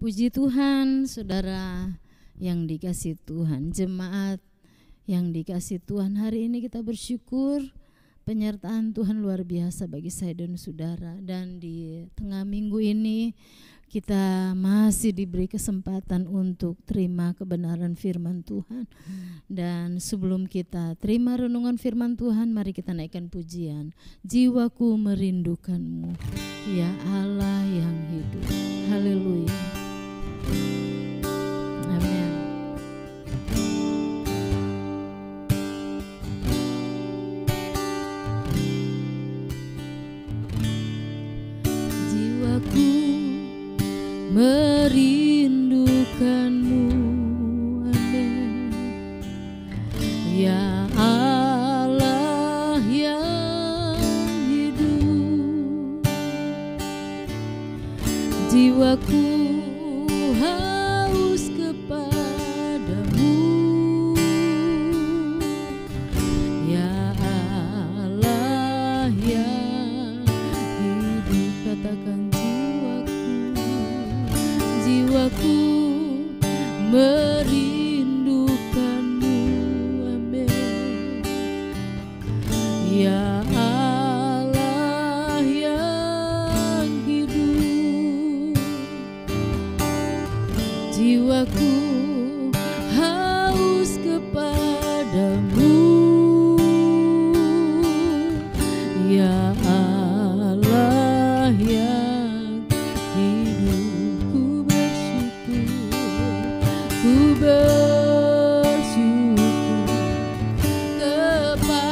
Puji Tuhan, saudara yang dikasihi Tuhan, jemaat yang dikasihi Tuhan, hari ini kita bersyukur penyertaan Tuhan luar biasa bagi saya dan saudara. Dan di tengah minggu ini kita masih diberi kesempatan untuk terima kebenaran firman Tuhan. Dan sebelum kita terima renungan firman Tuhan, mari kita naikkan pujian. Jiwaku merindukanmu, ya Allah yang hidup. Haleluya. Amin. Jiwaku merindukanmu, amin. Ya Allah yang hidup, jiwaku haus kepadamu, ya Allah yang hidup. Katakan jiwaku merindukanmu, amin. Ya Allah yang hidup, jiwaku haus kepadamu, ya Allah yang hidup. Ku bersyukur kepadamu,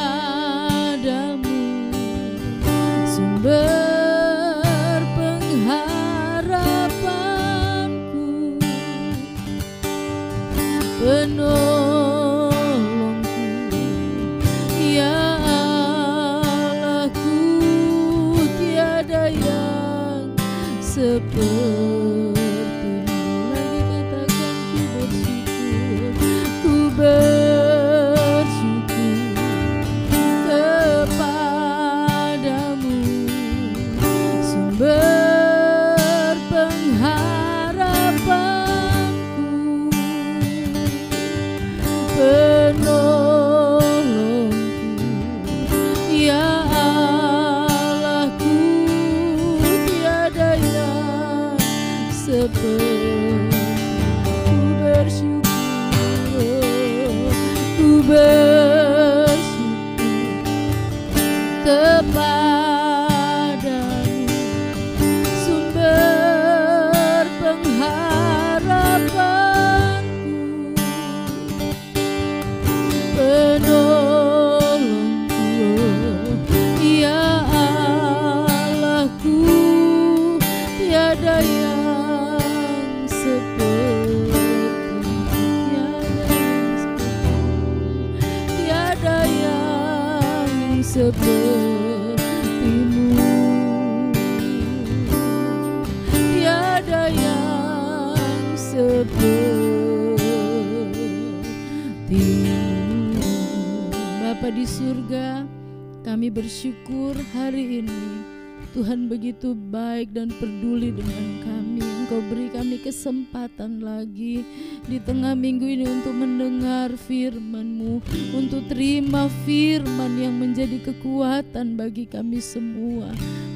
sumber pengharapanku, penolongku, ya Allahku, tiada yang seperti. Bersyukur kepadamu, sumber pengharapanku, penolongku, ya Allahku, tiada yang seperti. Bersyukur kepadamu, sumber pengharapanku, penolongku, ya Allahku, tiada yang seperti. Sepertimu, tiada yang sepertimu. Bapa di surga, kami bersyukur hari ini Tuhan begitu baik dan peduli dengan kami. Engkau beri kami kesempatan lagi di tengah minggu ini untuk mendengar firman-Mu, untuk terima firman yang menjadi kekuatan bagi kami semua.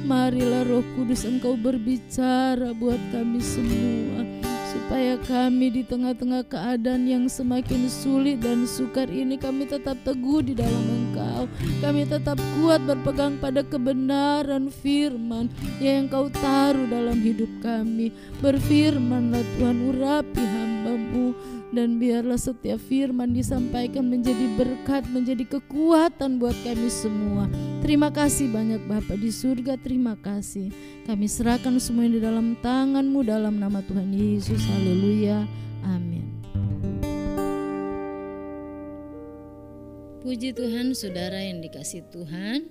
Marilah Roh Kudus Engkau berbicara buat kami semua, supaya kami di tengah-tengah keadaan yang semakin sulit dan sukar ini, kami tetap teguh di dalam Engkau. Kami tetap kuat berpegang pada kebenaran firman yang Engkau taruh dalam hidup kami. Berfirmanlah Tuhan, urapi hamba-Mu, dan biarlah setiap firman disampaikan menjadi berkat, menjadi kekuatan buat kami semua. Terima kasih banyak Bapa di surga, terima kasih. Kami serahkan semuanya di dalam tangan-Mu dalam nama Tuhan Yesus. Haleluya, amin. Puji Tuhan, saudara yang dikasihi Tuhan,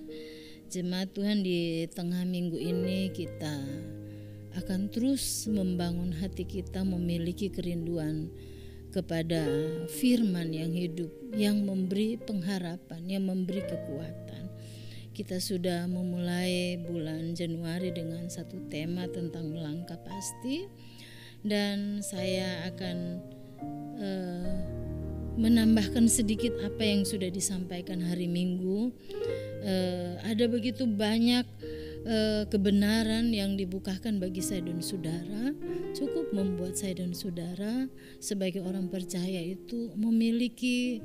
jemaat Tuhan, di tengah minggu ini kita akan terus membangun hati kita, memiliki kerinduan kepada firman yang hidup, yang memberi pengharapan, yang memberi kekuatan. Kita sudah memulai bulan Januari dengan satu tema tentang melangkah pasti, dan saya akan menambahkan sedikit apa yang sudah disampaikan hari Minggu. Ada begitu banyak kebenaran yang dibukakan bagi saya dan saudara. Cukup membuat saya dan saudara sebagai orang percaya itu memiliki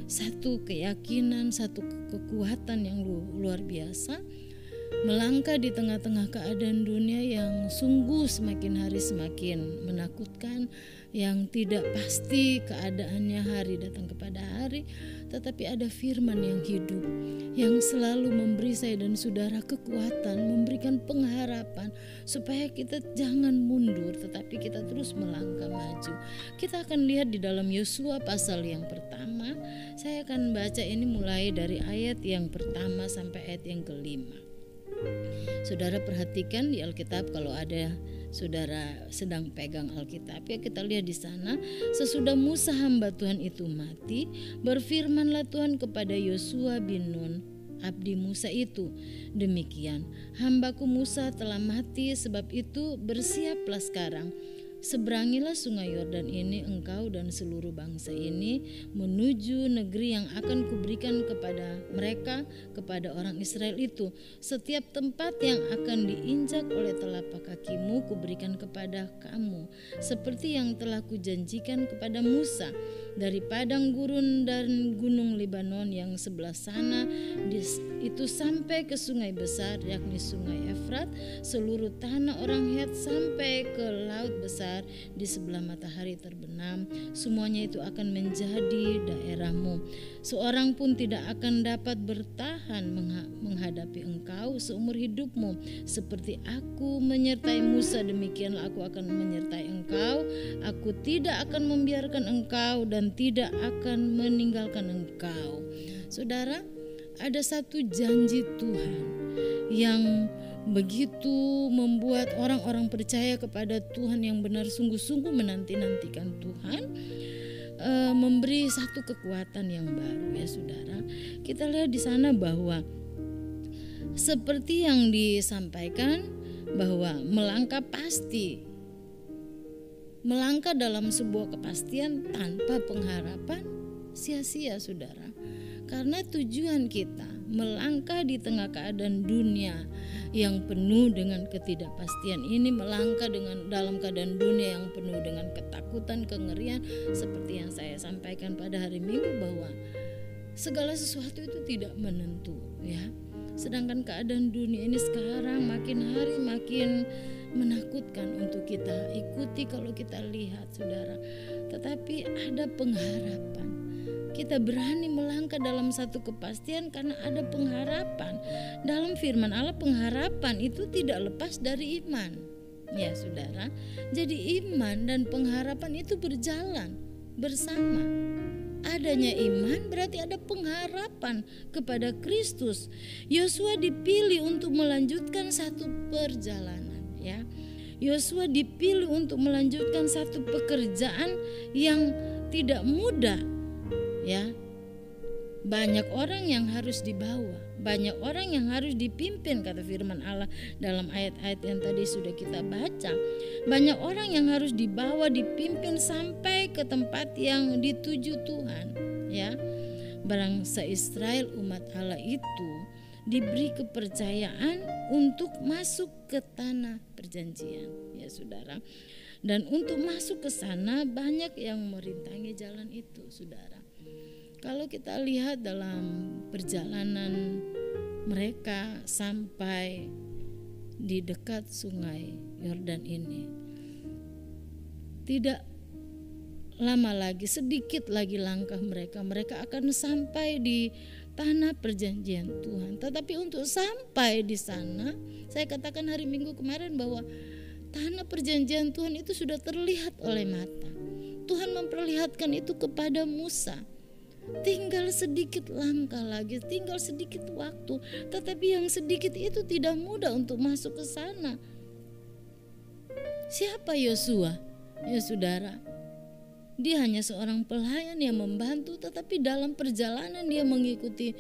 satu keyakinan, satu kekuatan yang luar biasa, melangkah di tengah-tengah keadaan dunia yang sungguh semakin hari semakin menakutkan, yang tidak pasti keadaannya hari datang kepada hari, tetapi ada firman yang hidup yang selalu memberi saya dan saudara kekuatan, memberikan pengharapan supaya kita jangan mundur tetapi kita terus melangkah maju. Kita akan lihat di dalam Yosua pasal yang pertama. Saya akan baca ini mulai dari ayat yang pertama sampai ayat yang kelima. Saudara perhatikan di Alkitab, kalau ada saudara sedang pegang Alkitab ya, kita lihat di sana. Sesudah Musa hamba Tuhan itu mati, berfirmanlah Tuhan kepada Yosua bin Nun, abdi Musa itu, demikian, hambaku Musa telah mati, sebab itu bersiaplah sekarang, seberangilah sungai Yordan ini engkau dan seluruh bangsa ini menuju negeri yang akan kuberikan kepada mereka, kepada orang Israel itu. Setiap tempat yang akan diinjak oleh telapak kakimu kuberikan kepada kamu, seperti yang telah kujanjikan kepada Musa. Dari padang gurun dan gunung Libanon yang sebelah sana itu sampai ke sungai besar, yakni sungai Efrat, seluruh tanah orang Het sampai ke laut besar di sebelah matahari terbenam, semuanya itu akan menjadi daerahmu. Seorang pun tidak akan dapat bertahan menghadapi engkau seumur hidupmu. Seperti aku menyertai Musa, demikianlah aku akan menyertai engkau. Aku tidak akan membiarkan engkau dan tidak akan meninggalkan engkau. Saudara, ada satu janji Tuhan yang begitu membuat orang-orang percaya kepada Tuhan yang benar sungguh-sungguh menanti-nantikan Tuhan, memberi satu kekuatan yang baru ya saudara. Kita lihat di sana bahwa seperti yang disampaikan bahwa melangkah pasti, melangkah dalam sebuah kepastian tanpa pengharapan sia-sia saudara. Karena tujuan kita melangkah di tengah keadaan dunia yang penuh dengan ketidakpastian ini, melangkah dalam keadaan dunia yang penuh dengan ketakutan, kengerian, seperti yang saya sampaikan pada hari Minggu bahwa segala sesuatu itu tidak menentu ya. Sedangkan keadaan dunia ini sekarang makin hari makin menakutkan untuk kita ikuti kalau kita lihat saudara. Tetapi ada pengharapan. Kita berani melangkah dalam satu kepastian karena ada pengharapan. Dalam firman Allah, pengharapan itu tidak lepas dari iman. Ya saudara, jadi iman dan pengharapan itu berjalan bersama. Adanya iman berarti ada pengharapan kepada Kristus. Yosua dipilih untuk melanjutkan satu perjalanan ya. Yosua dipilih untuk melanjutkan satu pekerjaan yang tidak mudah ya. Banyak orang yang harus dibawa, banyak orang yang harus dipimpin, kata firman Allah dalam ayat-ayat yang tadi sudah kita baca. Banyak orang yang harus dibawa, dipimpin sampai ke tempat yang dituju Tuhan ya. Bangsa Israel, umat Allah itu diberi kepercayaan untuk masuk ke tanah perjanjian ya saudara. Dan untuk masuk ke sana banyak yang merintangi jalan itu saudara. Kalau kita lihat dalam perjalanan mereka sampai di dekat sungai Yordan ini, tidak lama lagi, sedikit lagi langkah mereka akan sampai di tanah perjanjian Tuhan. Tetapi untuk sampai di sana, saya katakan hari Minggu kemarin bahwa tanah perjanjian Tuhan itu sudah terlihat oleh mata. Tuhan memperlihatkan itu kepada Musa. Tinggal sedikit langkah lagi, tinggal sedikit waktu. Tetapi yang sedikit itu tidak mudah untuk masuk ke sana. Siapa Yosua? Ya saudara, dia hanya seorang pelayan yang membantu, tetapi dalam perjalanan dia mengikuti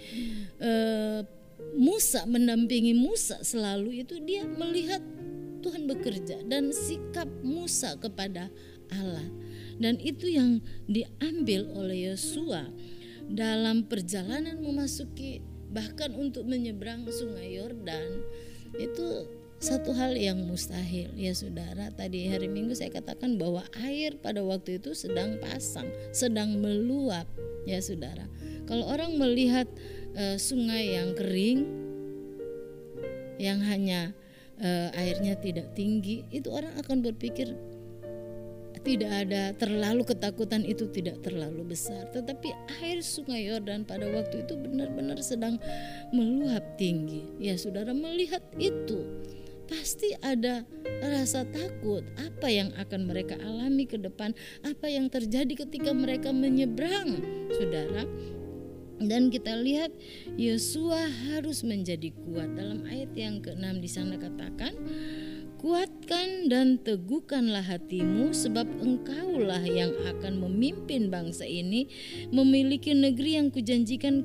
Musa, mendampingi Musa selalu itu, dia melihat Tuhan bekerja dan sikap Musa kepada Allah. Dan itu yang diambil oleh Yosua dalam perjalanan memasuki, bahkan untuk menyeberang sungai Yordan. Itu satu hal yang mustahil ya saudara. Tadi hari Minggu saya katakan bahwa air pada waktu itu sedang pasang, sedang meluap ya saudara. Kalau orang melihat sungai yang kering, yang hanya airnya tidak tinggi, itu orang akan berpikir tidak ada, terlalu ketakutan itu tidak terlalu besar. Tetapi air sungai Yordan pada waktu itu benar-benar sedang meluap tinggi. Ya saudara, melihat itu pasti ada rasa takut. Apa yang akan mereka alami ke depan? Apa yang terjadi ketika mereka menyeberang, saudara? Dan kita lihat Yosua harus menjadi kuat. Dalam ayat yang ke-6 di sana katakan, kuatkan dan teguhkanlah hatimu, sebab engkaulah yang akan memimpin bangsa ini memiliki negeri yang kujanjikan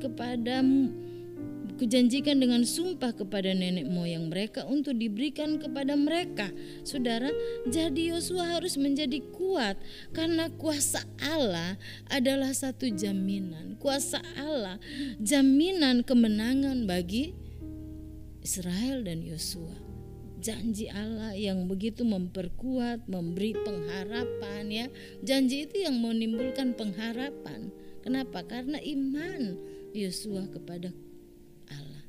dengan sumpah kepada nenek moyang mereka untuk diberikan kepada mereka. Saudara, jadi Yosua harus menjadi kuat karena kuasa Allah adalah satu jaminan. Kuasa Allah jaminan kemenangan bagi Israel dan Yosua. Janji Allah yang begitu memperkuat, memberi pengharapan ya. Janji itu yang menimbulkan pengharapan. Kenapa? Karena iman Yosua kepada Allah.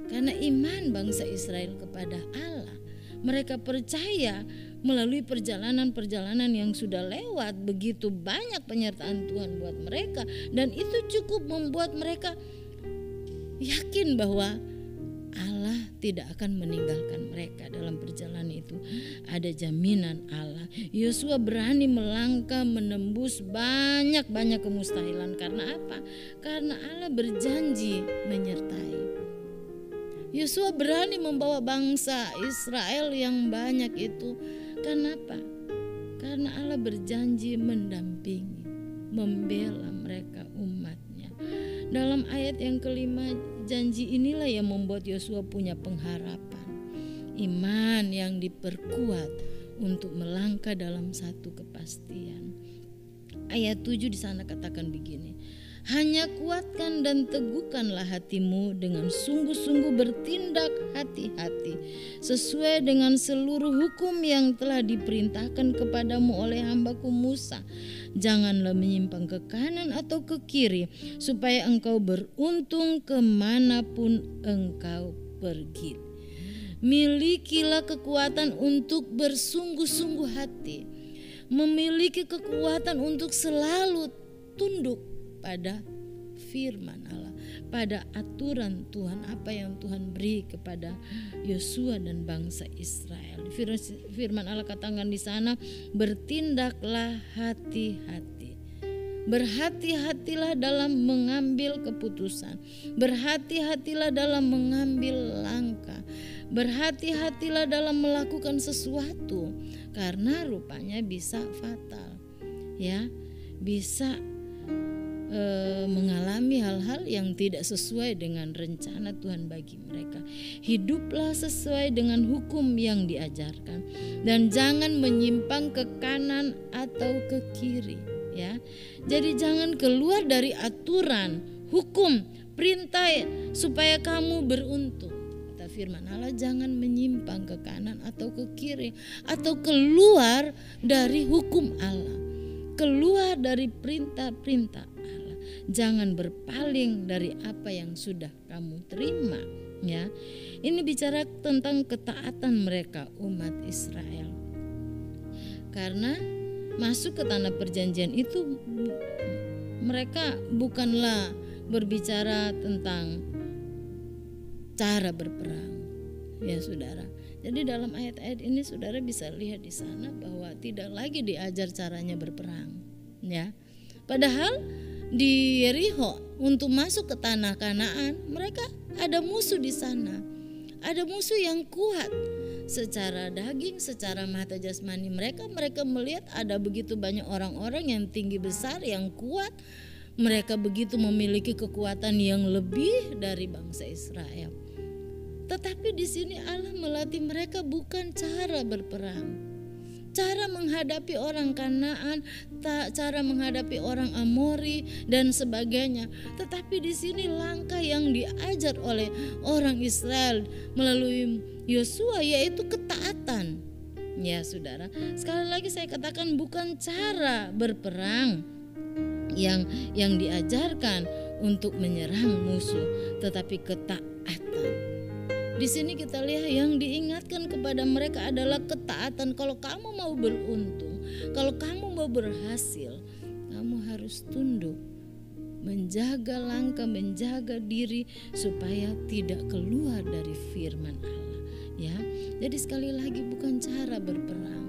Karena iman bangsa Israel kepada Allah. Mereka percaya melalui perjalanan-perjalanan yang sudah lewat, begitu banyak penyertaan Tuhan buat mereka, dan itu cukup membuat mereka yakin bahwa Allah tidak akan meninggalkan mereka dalam perjalanan itu. Ada jaminan Allah. Yosua berani melangkah menembus banyak kemustahilan. Karena apa? Karena Allah berjanji menyertai. Yosua berani membawa bangsa Israel yang banyak itu. Kenapa? Karena Allah berjanji mendampingi, membela mereka umatnya. Dalam ayat yang kelima, janji inilah yang membuat Yosua punya pengharapan, iman yang diperkuat untuk melangkah dalam satu kepastian. Ayat 7 di sana katakan begini, hanya kuatkan dan teguhkanlah hatimu dengan sungguh-sungguh bertindak hati-hati sesuai dengan seluruh hukum yang telah diperintahkan kepadamu oleh hambaku Musa. Janganlah menyimpang ke kanan atau ke kiri, supaya engkau beruntung kemanapun engkau pergi. Milikilah kekuatan untuk bersungguh-sungguh hati, memiliki kekuatan untuk selalu tunduk pada firman Allah, pada aturan Tuhan, apa yang Tuhan beri kepada Yosua dan bangsa Israel. Firman Allah katakan di sana, bertindaklah hati-hati. Berhati-hatilah dalam mengambil keputusan. Berhati-hatilah dalam mengambil langkah. Berhati-hatilah dalam melakukan sesuatu, karena rupanya bisa fatal. Ya, bisa mengalami hal-hal yang tidak sesuai dengan rencana Tuhan bagi mereka. Hiduplah sesuai dengan hukum yang diajarkan dan jangan menyimpang ke kanan atau ke kiri ya. Jadi jangan keluar dari aturan, hukum, perintah supaya kamu beruntung. Kata firman Allah, jangan menyimpang ke kanan atau ke kiri atau keluar dari hukum Allah, keluar dari perintah-perintah. Jangan berpaling dari apa yang sudah kamu terima ya. Ini bicara tentang ketaatan mereka umat Israel. Karena masuk ke tanah perjanjian itu mereka bukanlah berbicara tentang cara berperang ya saudara. Jadi dalam ayat-ayat ini saudara bisa lihat di sana bahwa tidak lagi diajar caranya berperang ya. Padahal di Yerikho untuk masuk ke tanah Kanaan, mereka ada musuh di sana. Ada musuh yang kuat secara daging, secara mata jasmani mereka melihat ada begitu banyak orang-orang yang tinggi besar, yang kuat. Mereka begitu memiliki kekuatan yang lebih dari bangsa Israel. Tetapi di sini Allah melatih mereka bukan cara berperang, cara menghadapi orang Kanaan, cara menghadapi orang Amori dan sebagainya. Tetapi di sini langkah yang diajar oleh orang Israel melalui Yosua yaitu ketaatan. Ya saudara, sekali lagi saya katakan bukan cara berperang yang diajarkan untuk menyerang musuh, tetapi ketaatan. Di sini kita lihat yang diingatkan kepada mereka adalah ketaatan. Kalau kamu mau beruntung, kalau kamu mau berhasil, kamu harus tunduk, menjaga langkah, menjaga diri supaya tidak keluar dari firman Allah. Ya, jadi sekali lagi bukan cara berperang,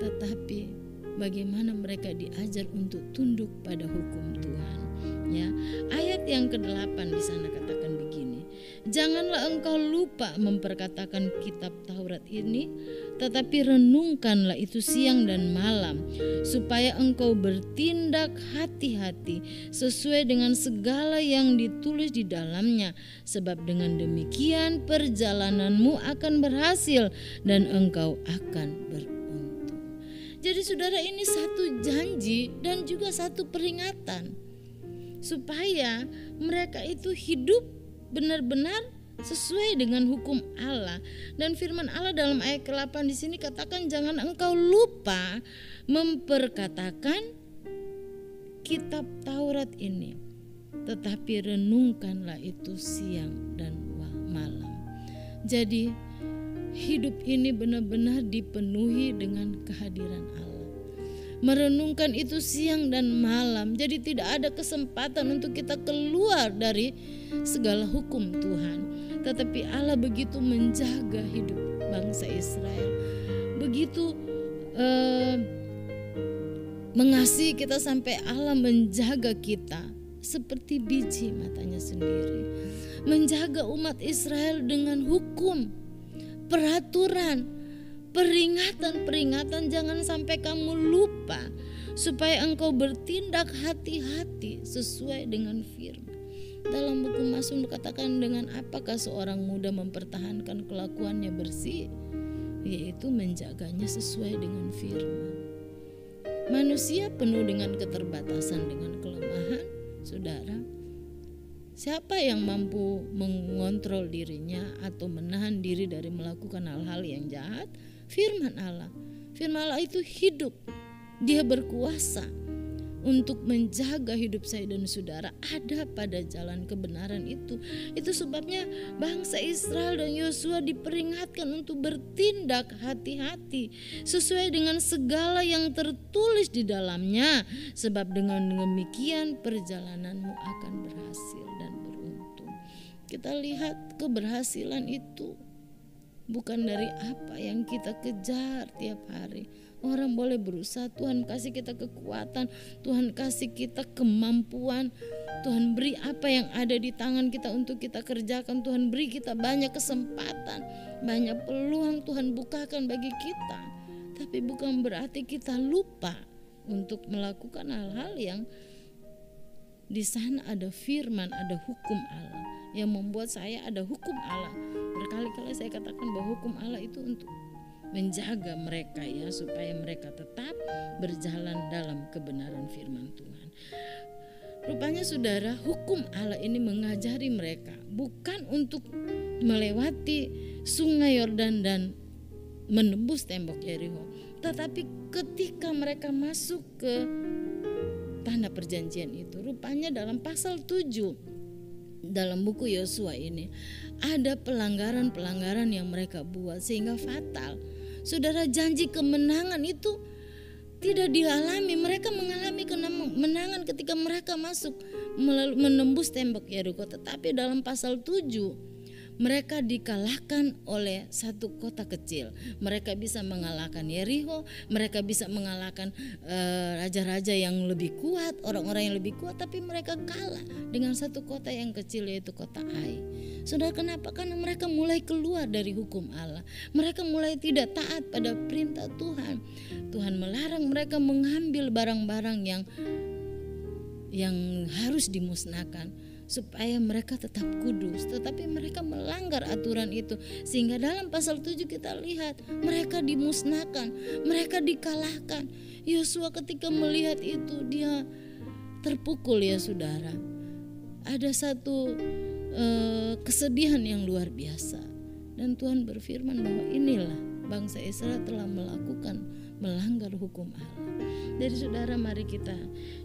tetapi bagaimana mereka diajar untuk tunduk pada hukum Tuhan. Ya, ayat yang ke-8 di sana katakan begini, janganlah engkau lupa memperkatakan kitab Taurat ini, tetapi renungkanlah itu siang dan malam, supaya engkau bertindak hati-hati sesuai dengan segala yang ditulis di dalamnya, sebab dengan demikian perjalananmu akan berhasil dan engkau akan beruntung. Jadi saudara, ini satu janji dan juga satu peringatan supaya mereka itu hidup benar-benar sesuai dengan hukum Allah. Dan firman Allah dalam ayat ke-8 di sini katakan, jangan engkau lupa memperkatakan kitab Taurat ini, tetapi renungkanlah itu siang dan malam. Jadi hidup ini benar-benar dipenuhi dengan kehadiran Allah. Merenungkan itu siang dan malam. Jadi tidak ada kesempatan untuk kita keluar dari segala hukum Tuhan. Tetapi Allah begitu menjaga hidup bangsa Israel, begitu mengasihi kita sampai Allah menjaga kita seperti biji matanya sendiri. Menjaga umat Israel dengan hukum, peraturan, peringatan-peringatan. Jangan sampai kamu lupa, supaya engkau bertindak hati-hati sesuai dengan firman. Dalam buku Mazmur katakan, dengan apakah seorang muda mempertahankan kelakuannya bersih, yaitu menjaganya sesuai dengan firman. Manusia penuh dengan keterbatasan, dengan kelemahan. Saudara, siapa yang mampu mengontrol dirinya atau menahan diri dari melakukan hal-hal yang jahat? Firman Allah. Firman Allah itu hidup. Dia berkuasa untuk menjaga hidup saya dan saudara ada pada jalan kebenaran itu. Itu sebabnya bangsa Israel dan Yosua diperingatkan untuk bertindak hati-hati sesuai dengan segala yang tertulis di dalamnya, sebab dengan demikian perjalananmu akan berhasil dan beruntung. Kita lihat keberhasilan itu bukan dari apa yang kita kejar tiap hari. Orang boleh berusaha, Tuhan kasih kita kekuatan, Tuhan kasih kita kemampuan, Tuhan beri apa yang ada di tangan kita untuk kita kerjakan. Tuhan beri kita banyak kesempatan, banyak peluang Tuhan bukakan bagi kita. Tapi bukan berarti kita lupa untuk melakukan hal-hal yang di sana ada firman, ada hukum Allah yang membuat saya ada hukum Allah. Berkali-kali saya katakan bahwa hukum Allah itu untuk menjaga mereka, ya, supaya mereka tetap berjalan dalam kebenaran firman Tuhan. Rupanya saudara, hukum Allah ini mengajari mereka bukan untuk melewati sungai Yordan dan menembus tembok Yerikho, tetapi ketika mereka masuk ke tanah perjanjian itu, rupanya dalam pasal 7 dalam buku Yosua ini ada pelanggaran-pelanggaran yang mereka buat sehingga fatal. Saudara, janji kemenangan itu tidak dialami. Mereka mengalami kemenangan ketika mereka masuk menembus tembok Yerikho, tetapi dalam pasal 7 mereka dikalahkan oleh satu kota kecil. Mereka bisa mengalahkan Yerikho, mereka bisa mengalahkan raja-raja yang lebih kuat, orang-orang yang lebih kuat, tapi mereka kalah dengan satu kota yang kecil, yaitu kota Ai. Saudara, kenapa? Karena mereka mulai keluar dari hukum Allah. Mereka mulai tidak taat pada perintah Tuhan. Tuhan melarang mereka mengambil barang-barang yang harus dimusnahkan. supaya mereka tetap kudus, tetapi mereka melanggar aturan itu, sehingga dalam pasal 7 kita lihat mereka dimusnahkan, mereka dikalahkan. Yosua ketika melihat itu dia terpukul ya saudara. Ada satu kesedihan yang luar biasa, dan Tuhan berfirman bahwa inilah bangsa Israel telah melanggar hukum Allah. Dari saudara, mari kita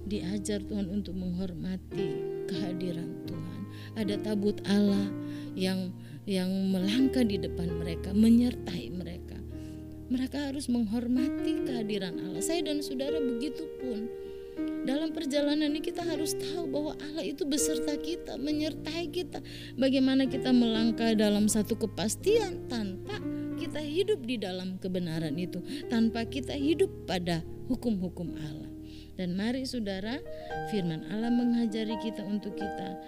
diajar Tuhan untuk menghormati kehadiran Tuhan. Ada tabut Allah yang melangkah di depan mereka, menyertai mereka. Mereka harus menghormati kehadiran Allah. Saya dan saudara begitu pun. Dalam perjalanan ini kita harus tahu bahwa Allah itu beserta kita, menyertai kita. Bagaimana kita melangkah dalam satu kepastian tanpa kita hidup di dalam kebenaran itu, tanpa kita hidup pada hukum-hukum Allah. Dan mari saudara, firman Allah mengajari kita untuk kita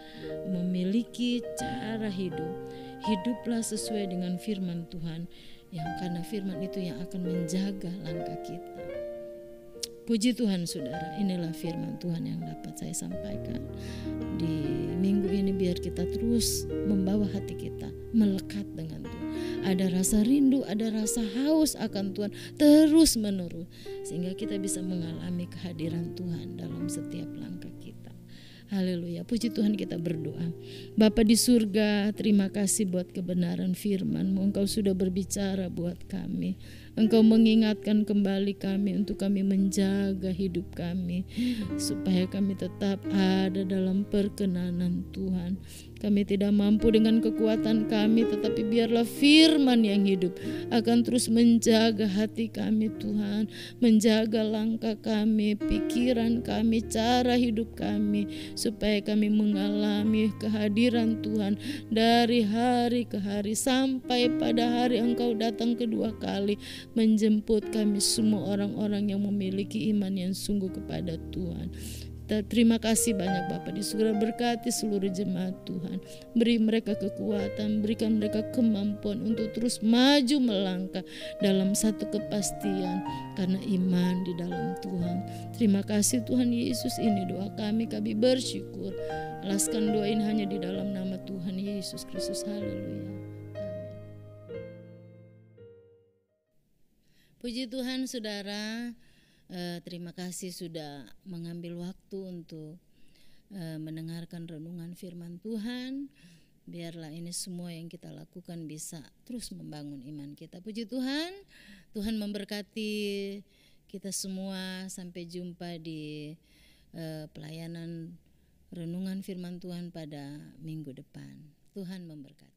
memiliki cara hidup. Hiduplah sesuai dengan firman Tuhan, yang karena firman itu yang akan menjaga langkah kita. Puji Tuhan saudara, inilah firman Tuhan yang dapat saya sampaikan di minggu ini, biar kita terus membawa hati kita melekat dengan Tuhan. Ada rasa rindu, ada rasa haus akan Tuhan terus menerus, sehingga kita bisa mengalami kehadiran Tuhan dalam setiap langkah kita. Haleluya, puji Tuhan, kita berdoa. Bapa di surga, terima kasih buat kebenaran firman-Mu. Engkau sudah berbicara buat kami. Engkau mengingatkan kembali kami untuk kami menjaga hidup kami, supaya kami tetap ada dalam perkenanan Tuhan. Kami tidak mampu dengan kekuatan kami, tetapi biarlah firman yang hidup akan terus menjaga hati kami Tuhan, menjaga langkah kami, pikiran kami, cara hidup kami, supaya kami mengalami kehadiran Tuhan dari hari ke hari, sampai pada hari Engkau datang kedua kali menjemput kami semua orang-orang yang memiliki iman yang sungguh kepada Tuhan. Terima kasih banyak Bapa di surga, berkati seluruh jemaat Tuhan, beri mereka kekuatan, berikan mereka kemampuan untuk terus maju melangkah dalam satu kepastian karena iman di dalam Tuhan. Terima kasih Tuhan Yesus, ini doa kami bersyukur. Alaskan doa ini hanya di dalam nama Tuhan Yesus Kristus. Haleluya. Puji Tuhan saudara. Terima kasih sudah mengambil waktu untuk mendengarkan renungan firman Tuhan. Biarlah ini semua yang kita lakukan bisa terus membangun iman kita. Puji Tuhan, Tuhan memberkati kita semua. Sampai jumpa di pelayanan renungan firman Tuhan pada minggu depan. Tuhan memberkati.